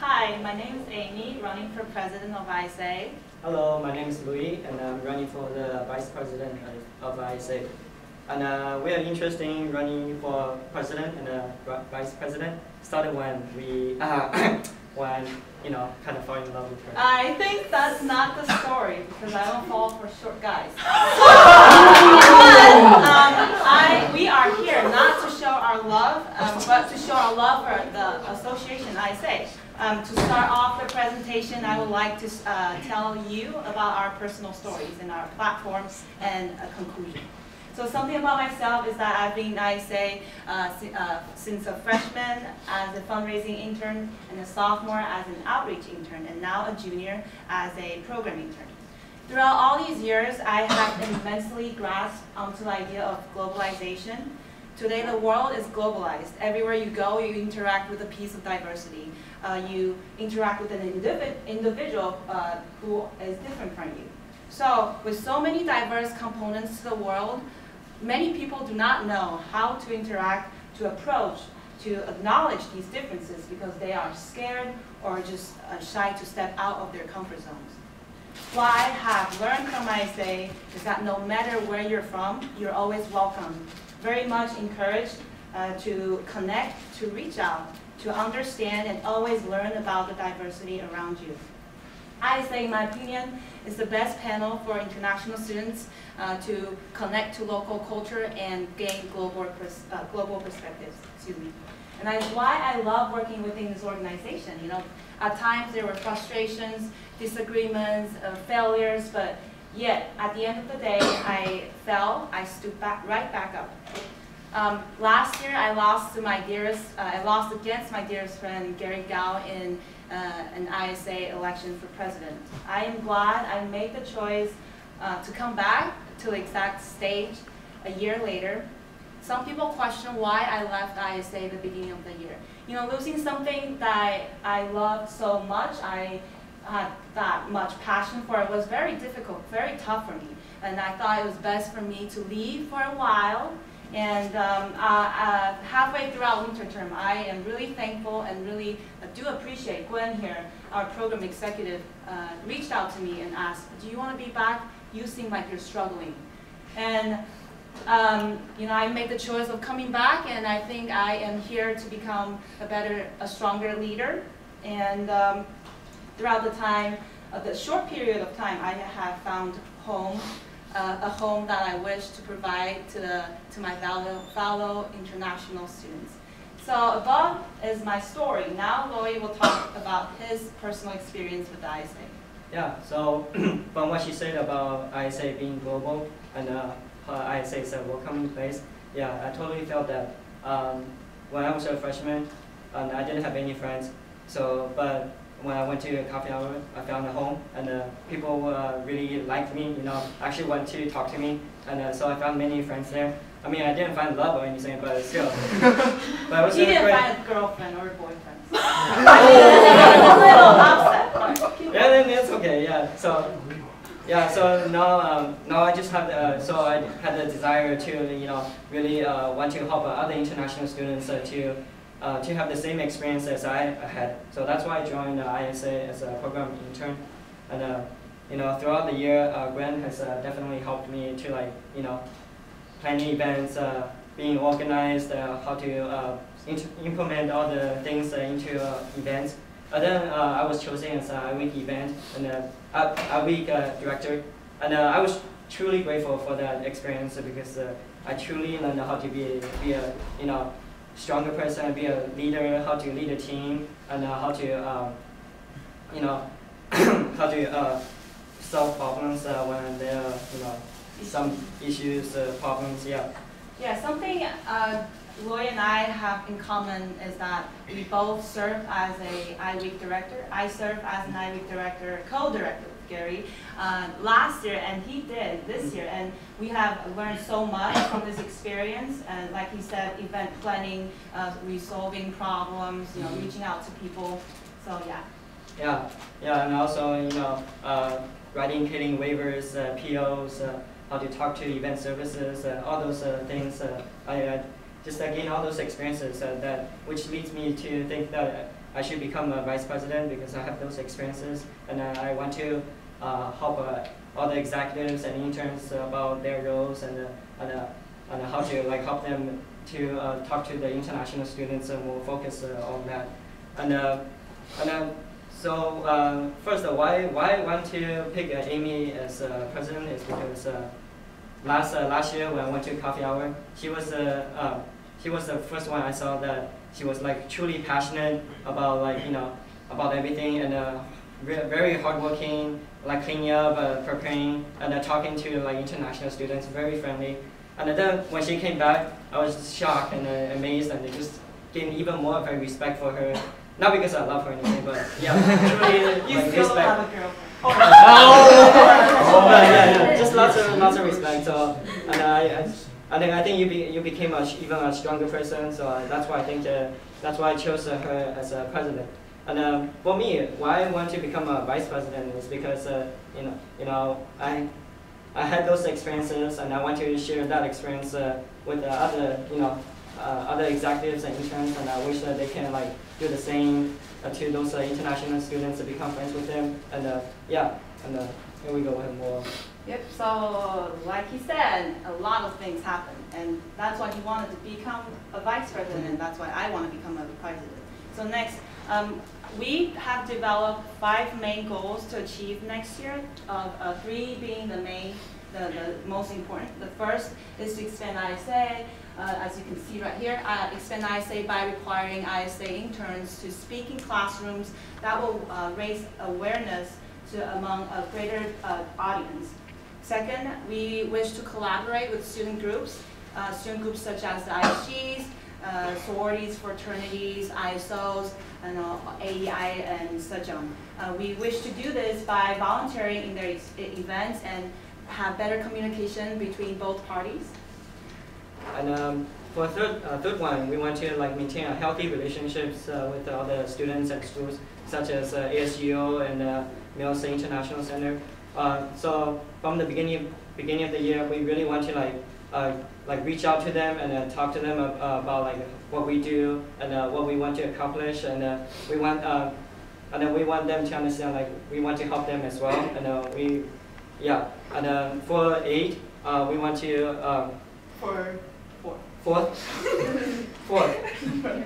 Hi, my name is Amy, running for president of ISA. Hello, my name is Luoyi, and I'm running for the vice president of ISA. And we are interested in running for president and vice president. Started when we, kind of fall in love with her. I think that's not the story because I don't fall for short guys. We are here not to show our love, but to show our love for the association ISA. To start off the presentation, I would like to tell you about our personal stories and our platforms and a conclusion. So something about myself is that I've been in ISA since a freshman as a fundraising intern and a sophomore as an outreach intern and now a junior as a program intern. Throughout all these years, I have immensely grasped onto the idea of globalization. Today, the world is globalized. Everywhere you go, you interact with a piece of diversity. You interact with an individual who is different from you. So, with so many diverse components to the world, many people do not know how to interact, to approach, to acknowledge these differences because they are scared or just shy to step out of their comfort zones. What I have learned from ISA is that no matter where you're from, you're always welcome. Very much encouraged to connect, to reach out, to understand and always learn about the diversity around you. ISA, in my opinion, is the best panel for international students to connect to local culture and gain global perspectives. Excuse me. And that's why I love working within this organization. You know, at times there were frustrations, disagreements, failures, but yet at the end of the day, I fell. I stood right back up. Last year, I lost against my dearest friend Gary Gao in an ISA election for president. I am glad I made the choice to come back to the exact stage a year later. Some people question why I left ISA at the beginning of the year. You know, losing something that I loved so much, I had that much passion for it, was very difficult, very tough for me. And I thought it was best for me to leave for a while. And halfway throughout winter term, I am really thankful and really do appreciate Gwen here, our program executive, reached out to me and asked, do you want to be back? You seem like you're struggling. And you know, I made the choice of coming back, and I think I am here to become a stronger leader. And throughout the time, the short period of time, I have found home. A home that I wish to provide to my fellow international students. So above is my story. Now Luoyi will talk about his personal experience with the ISA. Yeah, so from what she said about ISA being global and ISA is a welcoming place, yeah, I totally felt that when I was a freshman, I didn't have any friends. So, but when I went to a coffee hour, I found a home, and people really liked me, you know, actually wanted to talk to me, and so I found many friends there. I mean, I didn't find love or anything, but still. But it was he didn't great. find a girlfriend or a boyfriend. A little upset. Yeah, then it's okay, yeah. So, yeah, so now I just have I had the desire to, you know, really want to help other international students to have the same experience as I had. So that's why I joined ISA as a program intern. And you know, throughout the year, Gwen has definitely helped me to, like, you know, plan events, being organized, how to implement all the things into events. And then I was chosen as a week event and a week director. And I was truly grateful for that experience because I truly learned how to be a you know, stronger person, be a leader, how to lead a team, and how to, you know, how to solve problems when there are, you know, some issues, problems, yeah. Yeah, something Luoyi and I have in common is that we both serve as a I-Week director. I serve as an I-Week director, co-director with Gary last year, and he did this year. And we have learned so much from this experience. And like he said, event planning, resolving problems, you know, reaching out to people. So yeah. Yeah, and also, you know, writing kitting waivers, POs, how to talk to event services, all those things. I just gain all those experiences which leads me to think that I should become a vice president because I have those experiences, and I want to help all the executives and interns about their roles and how to like help them to talk to the international students and more focus on that. So first, why I want to pick Amy as president is because last year when I went to coffee hour, she was the first one I saw that she was like truly passionate about about everything and very hardworking, like cleaning up, preparing, and talking to like international students, very friendly. And then when she came back, I was shocked and amazed, and it just gave me even more of a respect for her. Not because I love her or anything, but yeah, truly You like still respect. have a girlfriend. Yeah, just lots of respect. So, and I think you became even a stronger person. So that's why I think that's why I chose her as a president. And for me, why I want to become a vice president is because I had those experiences, and I want to share that experience with other executives and interns, and I wish that they can like do the same to those international students to become friends with them. And here we go with more. Yep, so like he said, a lot of things happened, and that's why he wanted to become a vice president, and that's why I want to become a president. So next, we have developed 5 main goals to achieve next year, 3 being the most important. The first is to expand ISA, as you can see right here, expand ISA by requiring ISA interns to speak in classrooms that will raise awareness among a greater audience. Second, we wish to collaborate with student groups such as the ISGs, sororities, fraternities, ISOs, and AEI, and such on. We wish to do this by volunteering in their events and have better communication between both parties. And for third one, we want to like maintain a healthy relationships with other students and schools, such as ASGO and Mills International Center. So from the beginning of the year, we really want to like reach out to them and talk to them about like what we do and what we want to accomplish, and we want them to understand like we want to help them as well. And for 8, we want to Fourth,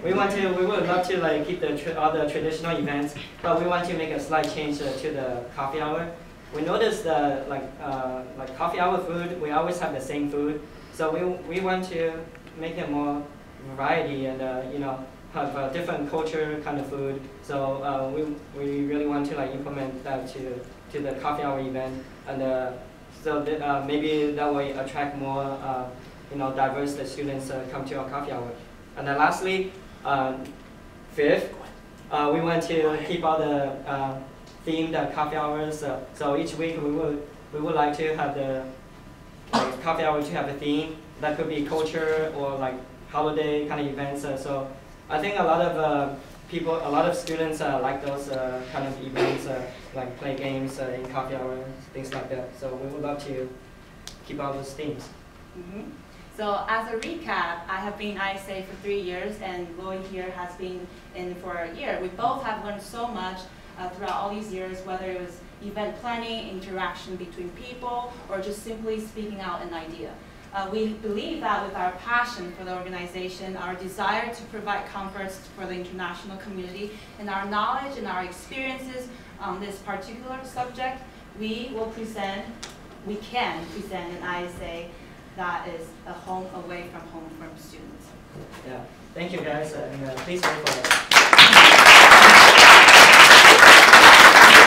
we would love to like keep all the traditional events, but we want to make a slight change to the coffee hour. We noticed that like coffee hour food, we always have the same food, so we want to make it more variety and have a different culture kind of food. So we really want to like implement that to the coffee hour event, and maybe that will attract more diverse students come to our coffee hour. And then lastly, 5th, we want to keep all the themed coffee hours. So each week we would like to have the coffee hour to have a theme that could be culture or like holiday kind of events. So I think a lot of students like those kind of events, like play games in coffee hour, things like that. So we would love to keep all those themes. Mm-hmm. So as a recap, I have been ISA for 3 years, and Luoyi here has been in for a year. We both have learned so much throughout all these years, whether it was event planning, interaction between people, or just simply speaking out an idea. We believe that with our passion for the organization, our desire to provide comforts for the international community, and our knowledge and our experiences on this particular subject, we can present an ISA that is a home away from home for students. Yeah, thank you guys, and please wait for it.